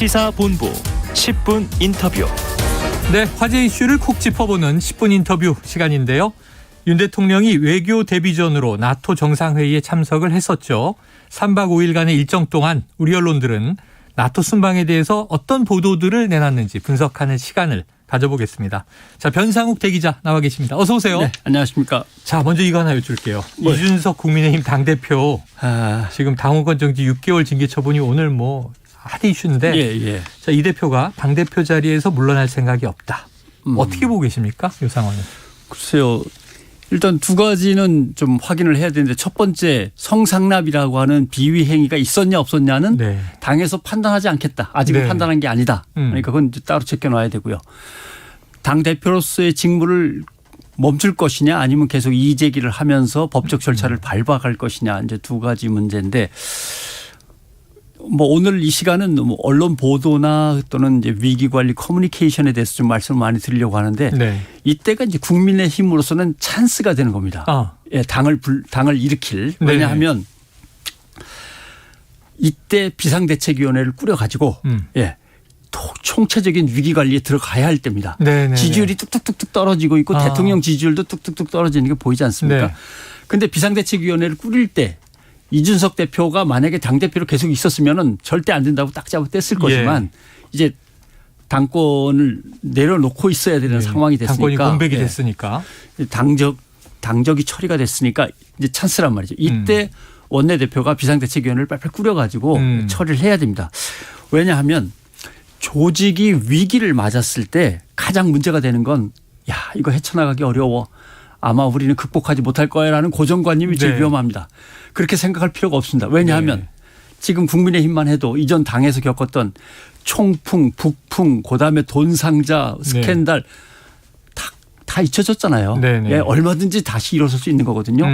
시사본부 10분 인터뷰. 네, 화제 이슈를 콕 짚어보는 10분 인터뷰 시간인데요. 윤 대통령이 외교 데뷔전으로 나토 정상회의에 참석을 했었죠. 3박 5일간의 일정 동안 우리 언론들은 나토 순방에 대해서 어떤 보도들을 내놨는지 분석하는 시간을 가져보겠습니다. 자, 변상욱 대기자 나와 계십니다. 어서 오세요. 네, 안녕하십니까. 자, 먼저 이거 하나 여쭐게요. 예. 이준석 국민의힘 당대표 지금 당원권 정지 6개월 징계 처분이 오늘 핫 이슈인데 예. 자, 이 대표가 당대표 자리에서 물러날 생각이 없다. 어떻게 보고 계십니까? 이 상황은. 글쎄요. 일단 두 가지는 좀 확인을 해야 되는데 첫 번째 성상납이라고 하는 비위 행위가 있었냐 없었냐는 네. 당에서 판단하지 않겠다. 아직은 네. 판단한 게 아니다. 그러니까 그건 이제 따로 제껴놔야 되고요. 당 대표로서의 직무를 멈출 것이냐 아니면 계속 이의 제기를 하면서 법적 절차를 밟아갈 것이냐 이제 두 가지 문제인데 오늘 이 시간은 언론 보도나 또는 이제 위기 관리 커뮤니케이션에 대해서 좀 말씀을 많이 드리려고 하는데 네. 이때가 이제 국민의힘으로서는 찬스가 되는 겁니다. 예, 당을 일으킬. 왜냐하면 이때 비상대책위원회를 꾸려가지고 예, 총체적인 위기 관리에 들어가야 할 때입니다. 네네네. 지지율이 뚝뚝뚝뚝 떨어지고 있고 대통령 지지율도 뚝뚝뚝 떨어지는 게 보이지 않습니까? 그런데 비상대책위원회를 꾸릴 때 이준석 대표가 만약에 당대표로 계속 있었으면은 절대 안 된다고 딱 잡아 뗐을 거지만 이제 당권을 내려놓고 있어야 되는 상황이 됐으니까. 당권이 공백이 됐으니까. 당적이 처리가 됐으니까 이제 찬스란 말이죠. 이때 원내대표가 비상대책위원회를 빨리 꾸려가지고 처리를 해야 됩니다. 왜냐하면 조직이 위기를 맞았을 때 가장 문제가 되는 건 이거 헤쳐나가기 어려워. 아마 우리는 극복하지 못할 거야라는 고정관념이 제일 위험합니다. 그렇게 생각할 필요가 없습니다. 왜냐하면 지금 국민의힘만 해도 이전 당에서 겪었던 총풍, 북풍, 그다음에 돈상자, 스캔들 다 잊혀졌잖아요. 예, 얼마든지 다시 일어설 수 있는 거거든요.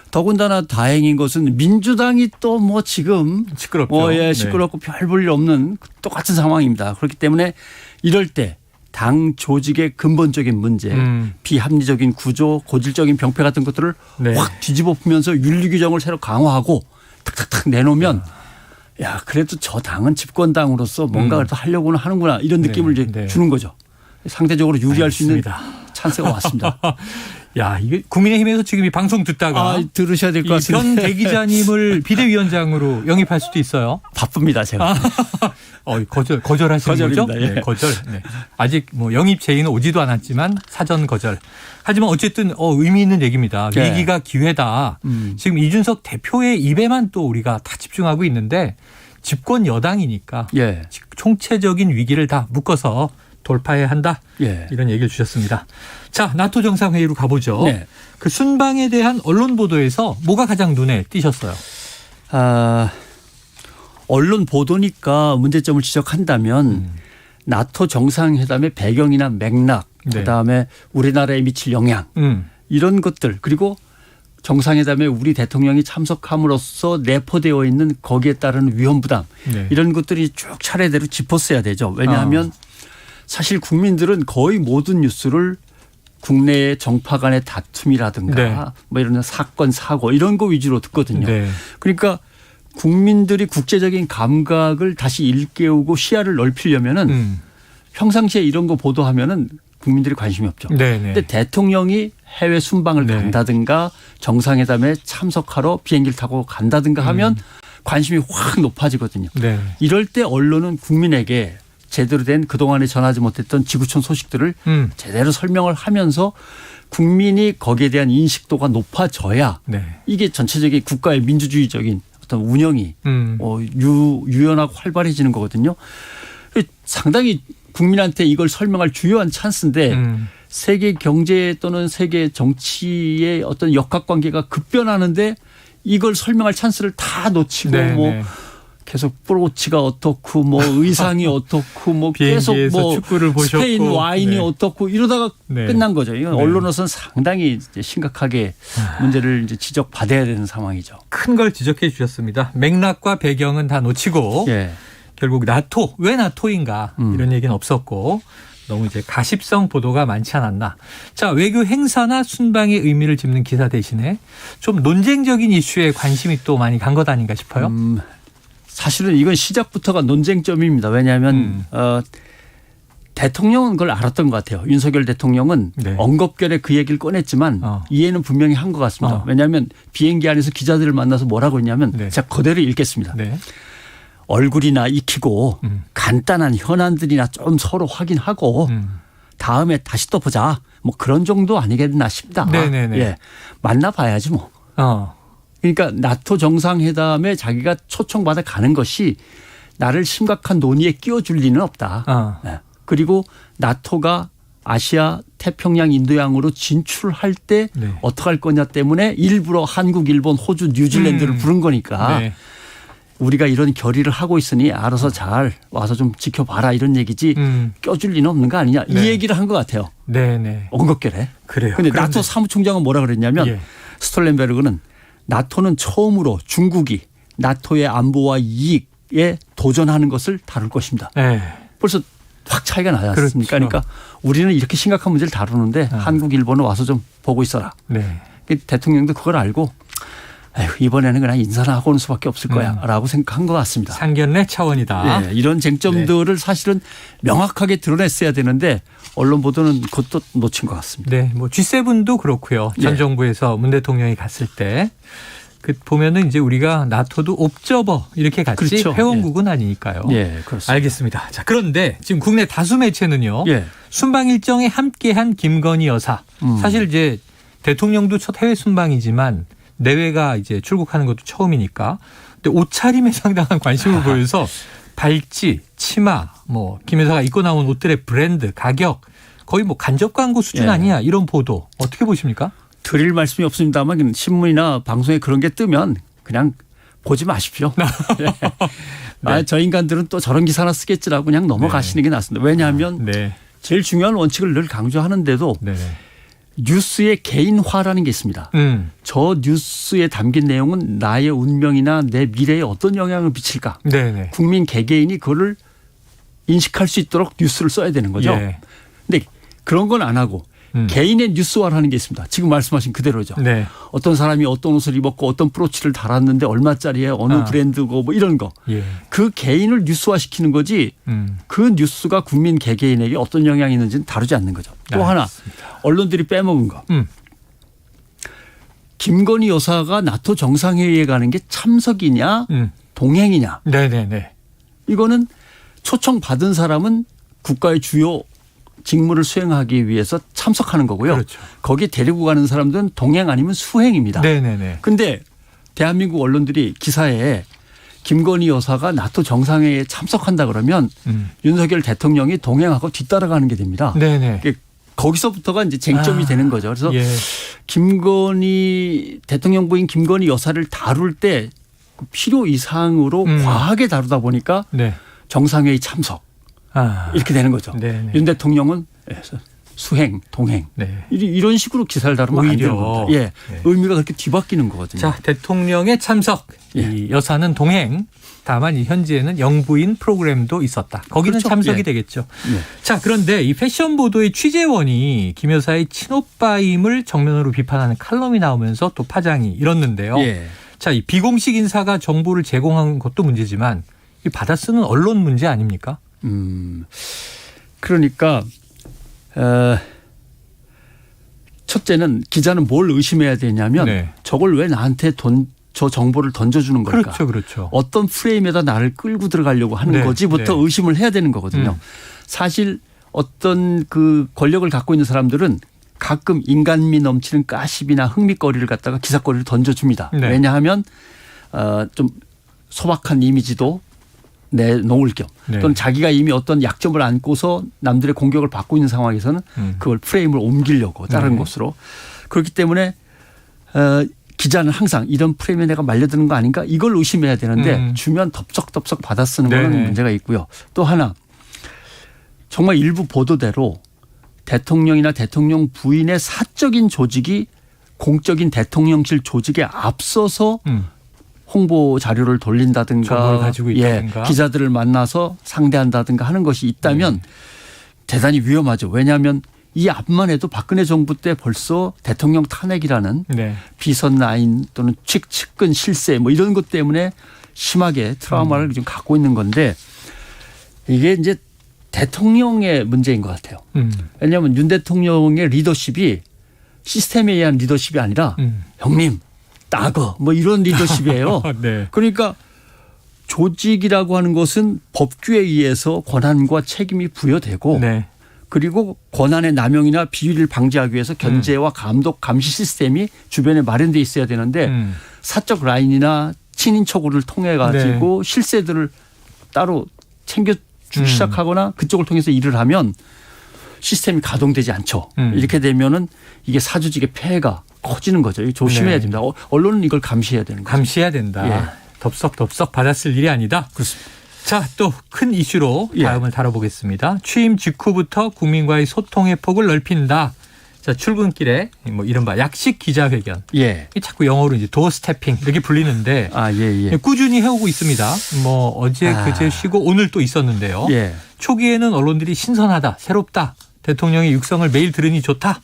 더군다나 다행인 것은 민주당이 또 지금 시끄럽죠. 시끄럽고 별 볼 일 없는 똑같은 상황입니다. 그렇기 때문에 이럴 때 당 조직의 근본적인 문제, 비합리적인 구조, 고질적인 병폐 같은 것들을 확 뒤집어 보면서 윤리 규정을 새로 강화하고 탁탁탁 내놓으면 그래도 저 당은 집권당으로서 뭔가 그래도 하려고는 하는구나 이런 느낌을 이제 주는 거죠. 상대적으로 유리할 수 있는 찬스가 왔습니다. 이게 국민의힘에서 지금 이 방송 듣다가 들으셔야 될 것 같습니다. 현 대기자님을 비대위원장으로 영입할 수도 있어요. 바쁩니다, 제가. 거절하시는 거죠? 예. 거절. 네. 아직 영입 제의는 오지도 않았지만 사전 거절. 하지만 어쨌든 의미 있는 얘기입니다. 위기가 기회다. 지금 이준석 대표의 입에만 또 우리가 다 집중하고 있는데 집권 여당이니까 총체적인 위기를 다 묶어서 돌파해야 한다. 이런 얘기를 주셨습니다. 자, 나토 정상회의로 가보죠. 그 순방에 대한 언론 보도에서 뭐가 가장 눈에 띄셨어요? 언론 보도니까 문제점을 지적한다면 나토 정상회담의 배경이나 맥락, 그다음에 우리나라에 미칠 영향 이런 것들 그리고 정상회담에 우리 대통령이 참석함으로써 내포되어 있는 거기에 따른 위험 부담 이런 것들이 쭉 차례대로 짚었어야 되죠. 왜냐하면 사실 국민들은 거의 모든 뉴스를 국내의 정파 간의 다툼이라든가 이런 사건 사고 이런 거 위주로 듣거든요. 그러니까 국민들이 국제적인 감각을 다시 일깨우고 시야를 넓히려면은 평상시에 이런 거 보도하면은 국민들이 관심이 없죠. 그런데 대통령이 해외 순방을 간다든가 정상회담에 참석하러 비행기를 타고 간다든가 하면 관심이 확 높아지거든요. 이럴 때 언론은 국민에게 제대로 된 그동안에 전하지 못했던 지구촌 소식들을 제대로 설명을 하면서 국민이 거기에 대한 인식도가 높아져야 이게 전체적인 국가의 민주주의적인 어떤 운영이 유연하고 활발해지는 거거든요. 상당히 국민한테 이걸 설명할 주요한 찬스인데 세계 경제 또는 세계 정치의 어떤 역학관계가 급변하는데 이걸 설명할 찬스를 다 놓치고 계속 브로치가 어떻고 의상이 어떻고 계속 축구를 보셨고 스페인 와인이 어떻고 이러다가 끝난 거죠. 이건 언론으로서는 상당히 이제 심각하게 문제를 이제 지적받아야 되는 상황이죠. 큰 걸 지적해 주셨습니다. 맥락과 배경은 다 놓치고 결국 나토 왜 나토인가 이런 얘기는 없었고 너무 이제 가십성 보도가 많지 않았나. 자, 외교 행사나 순방의 의미를 짚는 기사 대신에 좀 논쟁적인 이슈에 관심이 또 많이 간 것 아닌가 싶어요. 사실은 이건 시작부터가 논쟁점입니다. 왜냐하면 대통령은 그걸 알았던 것 같아요. 윤석열 대통령은 네. 엉겁결에 그 얘기를 꺼냈지만 이해는 분명히 한 것 같습니다. 왜냐하면 비행기 안에서 기자들을 만나서 뭐라고 했냐면 네. 제가 그대로 읽겠습니다. 네. 얼굴이나 익히고 간단한 현안들이나 좀 서로 확인하고 다음에 다시 또 보자. 뭐 그런 정도 아니겠나 싶다. 네네네. 예. 만나봐야지 뭐. 그러니까 나토 정상회담에 자기가 초청받아 가는 것이 나를 심각한 논의에 끼워줄 리는 없다. 예. 그리고 나토가 아시아 태평양 인도양으로 진출할 때 네. 어떻게 할 거냐 때문에 일부러 한국, 일본, 호주, 뉴질랜드를 부른 거니까 네. 우리가 이런 결의를 하고 있으니 알아서 잘 와서 좀 지켜봐라 이런 얘기지 껴줄 리는 없는 거 아니냐. 네. 이 얘기를 한 것 같아요. 네네. 엉겁결에. 그래요. 그런데 나토 사무총장은 뭐라 그랬냐면 예. 스톨렌베르그는 나토는 처음으로 중국이 나토의 안보와 이익에 도전하는 것을 다룰 것입니다. 네. 벌써 확 차이가 나지 않습니까? 그렇죠. 그러니까 우리는 이렇게 심각한 문제를 다루는데 한국, 일본은 와서 좀 보고 있어라. 네. 대통령도 대통령도 그걸 알고 아유, 이번에는 그냥 인사나 하고 오는 수밖에 없을 거야 라고 생각한 것 같습니다. 상견례 차원이다. 네, 이런 쟁점들을 사실은 명확하게 드러냈어야 되는데 언론 보도는 그것도 놓친 것 같습니다. 네, 뭐 G7도 그렇고요. 전 네. 정부에서 문 대통령이 갔을 때 그 보면은 이제 우리가 나토도 옵저버 이렇게 같이 그렇죠. 회원국은 아니니까요. 예, 그렇습니다. 알겠습니다. 자, 그런데 지금 국내 다수 매체는요. 예. 순방 일정에 함께한 김건희 여사. 사실 이제 대통령도 첫 해외 순방이지만 내외가 이제 출국하는 것도 처음이니까. 근데 옷차림에 상당한 관심을 보여서 발찌, 치마, 뭐 김 여사가 입고 나온 옷들의 브랜드, 가격 거의 뭐 간접 광고 수준 예. 아니야 이런 보도 어떻게 보십니까? 드릴 말씀이 없습니다만 신문이나 방송에 그런 게 뜨면 그냥 보지 마십시오. 예. 아, 저 인간들은 또 저런 기사 하나 쓰겠지라고 그냥 넘어가시는 게 낫습니다. 왜냐하면 네. 제일 중요한 원칙을 늘 강조하는데도 네. 뉴스의 개인화라는 게 있습니다. 저 뉴스에 담긴 내용은 나의 운명이나 내 미래에 어떤 영향을 미칠까. 네네. 국민 개개인이 그거를 인식할 수 있도록 뉴스를 써야 되는 거죠. 예. 근데 그런 건 안 하고 개인의 뉴스화라는 게 있습니다. 지금 말씀하신 그대로죠. 네. 어떤 사람이 어떤 옷을 입었고 어떤 브로치를 달았는데 얼마짜리에 어느 브랜드고 뭐 이런 거. 예. 그 개인을 뉴스화시키는 거지 그 뉴스가 국민 개개인에게 어떤 영향이 있는지는 다루지 않는 거죠. 또 하나 언론들이 빼먹은 거. 김건희 여사가 나토 정상회의에 가는 게 참석이냐 동행이냐. 네네네. 이거는 초청받은 사람은 국가의 주요 직무를 수행하기 위해서 참석하는 거고요. 그렇죠. 거기에 데리고 가는 사람들은 동행 아니면 수행입니다. 네네네. 근데 대한민국 언론들이 기사에 김건희 여사가 나토 정상회의에 참석한다 그러면 윤석열 대통령이 동행하고 뒤따라가는 게 됩니다. 네네. 거기서부터가 이제 쟁점이 되는 거죠. 그래서 예. 김건희 대통령 부인 김건희 여사를 다룰 때 필요 이상으로 과하게 다루다 보니까 네. 정상회의 참석 이렇게 되는 거죠. 네네. 윤 대통령은 수행, 동행 네. 이런 식으로 기사를 다루면 안 오히려. 되는 겁니다. 예, 네. 의미가 그렇게 뒤바뀌는 거거든요. 자, 대통령의 참석, 이 여사는 동행. 다만 이 현지에는 영부인 프로그램도 있었다. 거기는 그렇죠. 참석이 예. 되겠죠. 예. 자, 그런데 이 패션 보도의 취재원이 김 여사의 친오빠임을 정면으로 비판하는 칼럼이 나오면서 또 파장이 일었는데요. 예. 자, 이 비공식 인사가 정보를 제공한 것도 문제지만 이 받아 쓰는 언론 문제 아닙니까? 그러니까 첫째는 기자는 뭘 의심해야 되냐면 네. 저걸 왜 나한테 저 정보를 던져주는 걸까? 그렇죠, 그렇죠. 어떤 프레임에다 나를 끌고 들어가려고 하는 네, 거지부터 네. 의심을 해야 되는 거거든요. 사실 어떤 그 권력을 갖고 있는 사람들은 가끔 인간미 넘치는 가십이나 흥미거리를 갖다가 기사거리를 던져줍니다. 네. 왜냐하면 좀 소박한 이미지도 내놓을 겸 네. 또는 자기가 이미 어떤 약점을 안고서 남들의 공격을 받고 있는 상황에서는 그걸 프레임을 옮기려고 다른 네. 곳으로. 그렇기 때문에 기자는 항상 이런 프레임에 내가 말려드는 거 아닌가 이걸 의심해야 되는데 주면 덥석덥석 받아 쓰는 네. 거는 문제가 있고요. 또 하나 정말 일부 보도대로 대통령이나 대통령 부인의 사적인 조직이 공적인 대통령실 조직에 앞서서 홍보 자료를 돌린다든가 정보를 가지고 있다든가. 기자들을 만나서 상대한다든가 하는 것이 있다면 대단히 위험하죠. 왜냐하면 이 앞만 해도 박근혜 정부 때 벌써 대통령 탄핵이라는 네. 비선 라인 또는 측근 실세 뭐 이런 것 때문에 심하게 트라우마를 좀 갖고 있는 건데 이게 이제 대통령의 문제인 것 같아요. 왜냐하면 윤 대통령의 리더십이 시스템에 의한 리더십이 아니라 형님 따거 뭐 이런 리더십이에요. 네. 그러니까 조직이라고 하는 것은 법규에 의해서 권한과 책임이 부여되고 네. 그리고 권한의 남용이나 비위를 방지하기 위해서 견제와 감독 감시 시스템이 주변에 마련돼 있어야 되는데 사적 라인이나 친인척을 통해 가지고 실세들을 따로 챙겨주기 시작하거나 그쪽을 통해서 일을 하면 시스템이 가동되지 않죠. 이렇게 되면은 이게 사조직의 폐해가 커지는 거죠. 이거 조심해야 됩니다. 언론은 이걸 감시해야 되는 거죠. 감시해야 된다. 예. 덥석덥석 받았을 일이 아니다. 그렇습니다. 자, 또 큰 이슈로 다음을 다뤄보겠습니다. 취임 직후부터 국민과의 소통의 폭을 넓힌다. 자, 출근길에 뭐 이른바 약식 기자회견. 예. 자꾸 영어로 이제 도어 스태핑 이렇게 불리는데 예. 꾸준히 해오고 있습니다. 뭐 어제 그제 쉬고 오늘 또 있었는데요. 예. 초기에는 언론들이 신선하다, 새롭다. 대통령의 육성을 매일 들으니 좋다.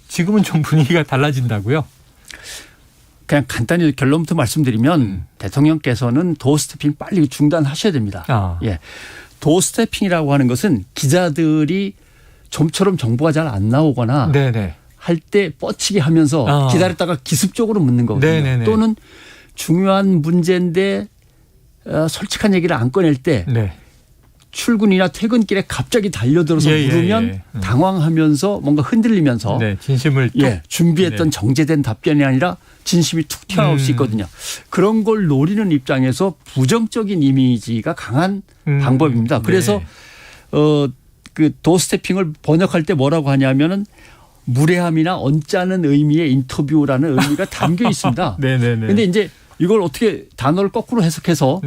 지금은 좀 분위기가 달라진다고요? 그냥 간단히 결론부터 말씀드리면 대통령께서는 도어 스태핑 빨리 중단하셔야 됩니다. 예. 도어 스태핑이라고 하는 것은 기자들이 좀처럼 정보가 잘 안 나오거나 할 때 뻗치게 하면서 기다렸다가 기습적으로 묻는 거거든요. 네네네. 또는 중요한 문제인데 솔직한 얘기를 안 꺼낼 때 출근이나 퇴근길에 갑자기 달려들어서 물으면 당황하면서 뭔가 흔들리면서 진심을 준비했던 정제된 답변이 아니라 진심이 툭 튀어나올 수 있거든요. 그런 걸 노리는 입장에서 부정적인 이미지가 강한 방법입니다. 그래서 그 도어 스태핑을 번역할 때 뭐라고 하냐면은 무례함이나 언짢은 의미의 인터뷰라는 의미가 담겨 있습니다. 그런데 이제 이걸 어떻게 단어를 거꾸로 해석해서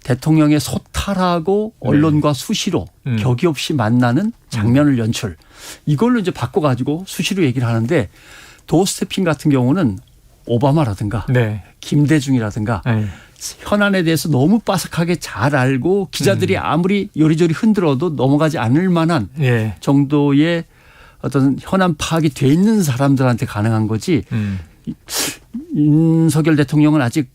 대통령의 소탈하고 언론과 수시로 격이 없이 만나는 장면을 연출. 이걸로 이제 바꿔가지고 수시로 얘기를 하는데 도어 스태핑 같은 경우는 오바마라든가 김대중이라든가 현안에 대해서 너무 빠삭하게 잘 알고 기자들이 아무리 요리조리 흔들어도 넘어가지 않을 만한 정도의 어떤 현안 파악이 돼 있는 사람들한테 가능한 거지 윤석열 대통령은 아직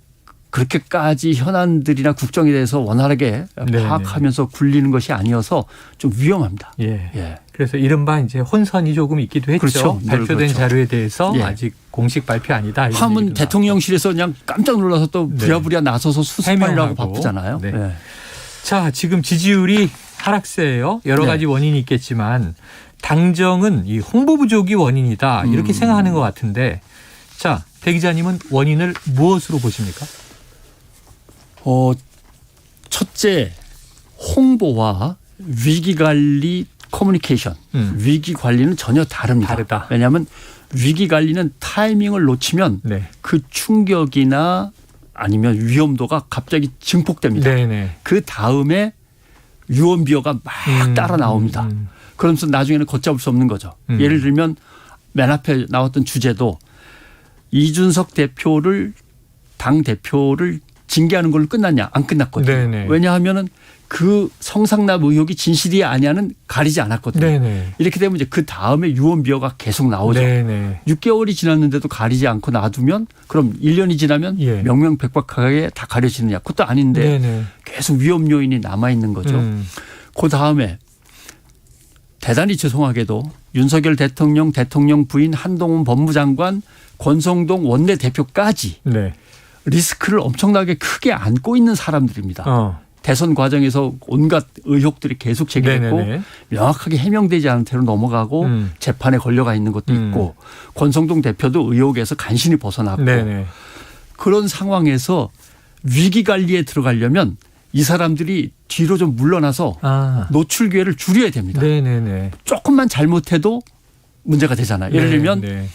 그렇게까지 현안들이나 국정에 대해서 원활하게 파악하면서 굴리는 것이 아니어서 좀 위험합니다. 그래서 이른바 이제 혼선이 조금 있기도 했죠. 그렇죠. 발표된 자료에 대해서 아직 공식 발표 아니다. 하면 대통령실에서 그냥 깜짝 놀라서 또 부랴부랴 나서서 수습하려고 바쁘잖아요. 자, 지금 지지율이 하락세예요. 여러 가지 원인이 있겠지만 당정은 이 홍보 부족이 원인이다. 이렇게 생각하는 것 같은데 자, 대 기자님은 원인을 무엇으로 보십니까? 첫째 홍보와 위기관리 커뮤니케이션. 위기관리는 전혀 다릅니다. 왜냐하면 위기관리는 타이밍을 놓치면 그 충격이나 아니면 위험도가 갑자기 증폭됩니다. 그 다음에 유언비어가 막 따라 나옵니다. 그러면서 나중에는 걷잡을 수 없는 거죠. 예를 들면 맨 앞에 나왔던 주제도 이준석 대표를 당 대표를 징계하는 걸로 끝났냐? 안 끝났거든요. 왜냐하면은 그 성상납 의혹이 진실이 아니냐는 가리지 않았거든요. 이렇게 되면 이제 그 다음에 유언비어가 계속 나오죠. 6개월이 지났는데도 가리지 않고 놔두면 그럼 1년이 지나면 명명백백하게 다 가려지느냐? 그것도 아닌데 계속 위험 요인이 남아 있는 거죠. 그 다음에 대단히 죄송하게도 윤석열 대통령, 대통령 부인 한동훈 법무장관, 권성동 원내대표까지 리스크를 엄청나게 크게 안고 있는 사람들입니다. 대선 과정에서 온갖 의혹들이 계속 제기됐고 명확하게 해명되지 않은 채로 넘어가고 재판에 걸려가 있는 것도 있고 권성동 대표도 의혹에서 간신히 벗어났고 그런 상황에서 위기관리에 들어가려면 이 사람들이 뒤로 좀 물러나서 노출 기회를 줄여야 됩니다. 조금만 잘못해도 문제가 되잖아요. 예를 들면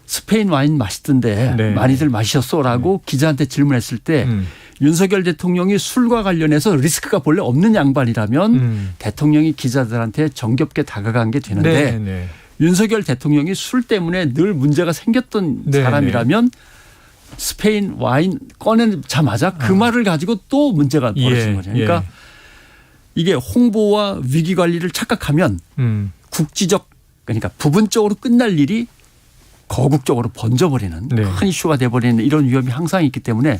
스페인 와인 맛있던데 많이들 마셨어라고 기자한테 질문했을 때 윤석열 대통령이 술과 관련해서 리스크가 본래 없는 양반이라면 대통령이 기자들한테 정겹게 다가간 게 되는데 윤석열 대통령이 술 때문에 늘 문제가 생겼던 사람이라면 스페인 와인 꺼내자마자 그 말을 가지고 또 문제가 벌어진 거죠. 그러니까 이게 홍보와 위기 관리를 착각하면 국지적 그러니까 부분적으로 끝날 일이 거국적으로 번져버리는 큰 이슈가 돼버리는 이런 위험이 항상 있기 때문에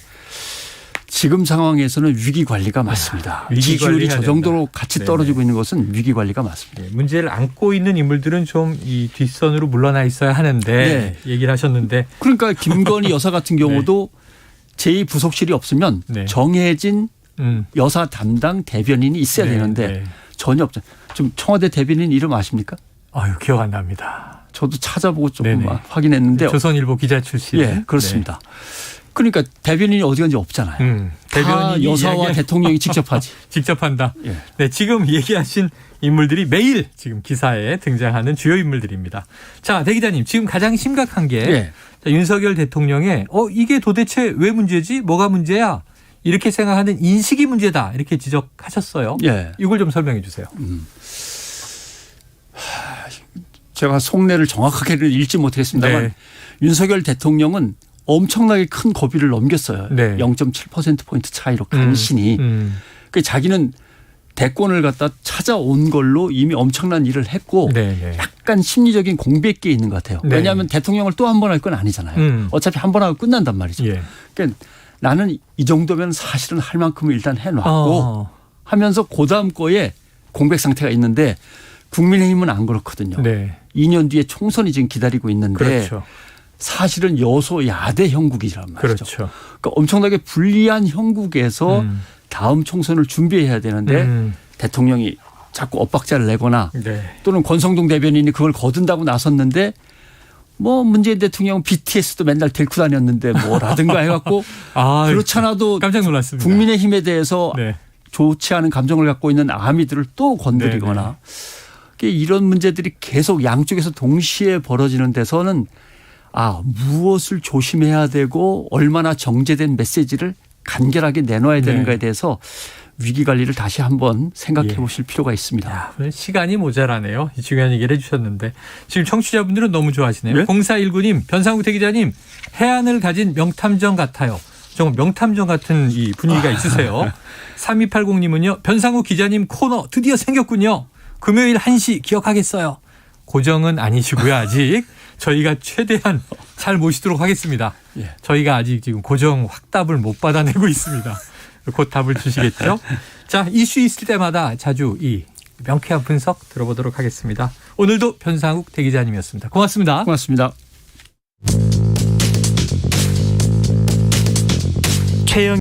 지금 상황에서는 위기 관리가 맞습니다. 위기 지지율이 관리해야 저 정도로 된다. 같이 네네. 떨어지고 있는 것은 위기 관리가 맞습니다. 네, 문제를 안고 있는 인물들은 좀 이 뒷선으로 물러나 있어야 하는데 네. 얘기를 하셨는데 그러니까 김건희 여사 같은 경우도 제2부속실이 없으면 네. 정해진 여사 담당 대변인이 있어야 네, 되는데 네. 전혀 없죠. 좀 청와대 대변인 이름 아십니까? 아유 기억 안 납니다. 저도 찾아보고 조금 네네. 확인했는데 조선일보 기자 출신. 예, 그렇습니다. 그러니까 대변인이 어디 간지 없잖아요. 다 대변인이 여사와 이야기할- 대통령이 직접 하지. 직접 한다. 예. 네, 지금 얘기하신 인물들이 매일 지금 기사에 등장하는 주요 인물들입니다. 자, 대 기자님, 지금 가장 심각한 게 예. 자, 윤석열 대통령의 이게 도대체 왜 문제지? 뭐가 문제야? 이렇게 생각하는 인식이 문제다. 이렇게 지적하셨어요. 예. 이걸 좀 설명해 주세요. 제가 속내를 정확하게는 읽지 못했습니다만 네. 윤석열 대통령은 엄청나게 큰 고비를 넘겼어요. 네. 0.7%포인트 차이로 간신히. 그 자기는 대권을 갖다 찾아온 걸로 이미 엄청난 일을 했고 네, 네. 약간 심리적인 공백기에 있는 것 같아요. 네. 왜냐하면 대통령을 또 한 번 할 건 아니잖아요. 어차피 한 번 하고 끝난단 말이죠. 예. 그러니까 나는 이 정도면 사실은 할 만큼은 일단 해놨고 하면서 그다음 거에 공백 상태가 있는데 국민의힘은 안 그렇거든요. 네. 2년 뒤에 총선이 지금 기다리고 있는데 그렇죠. 사실은 여소야대 형국이란 말이죠. 그렇죠. 그러니까 엄청나게 불리한 형국에서 다음 총선을 준비해야 되는데 대통령이 자꾸 엇박자를 내거나 네. 또는 권성동 대변인이 그걸 거둔다고 나섰는데 뭐 문재인 대통령은 BTS도 맨날 데리고 다녔는데 뭐라든가 해갖고 그렇잖아도 깜짝 놀랐습니다. 국민의힘에 대해서 네. 좋지 않은 감정을 갖고 있는 아미들을 또 건드리거나 이런 문제들이 계속 양쪽에서 동시에 벌어지는 데서는 무엇을 조심해야 되고 얼마나 정제된 메시지를 간결하게 내놔야 되는가에 대해서 위기 관리를 다시 한번 생각해 보실 필요가 있습니다. 야, 시간이 모자라네요. 중요한 얘기를 해주셨는데 지금 청취자분들은 너무 좋아하시네요. 네? 0419님, 변상욱 대기자님, 해안을 가진 명탐정 같아요. 정말 명탐정 같은 이 분위기가 있으세요. 3280님은요. 변상욱 기자님 코너 드디어 생겼군요. 금요일 1시 기억하겠어요. 고정은 아니시고요. 아직. 저희가 최대한 잘 모시도록 하겠습니다. 예. 저희가 아직 지금 고정 확답을 못 받아내고 있습니다. 곧 답을 주시겠죠? 자, 이슈 있을 때마다 자주 이 명쾌한 분석 들어보도록 하겠습니다. 오늘도 변상욱 대기자님이었습니다. 고맙습니다. 고맙습니다. 최영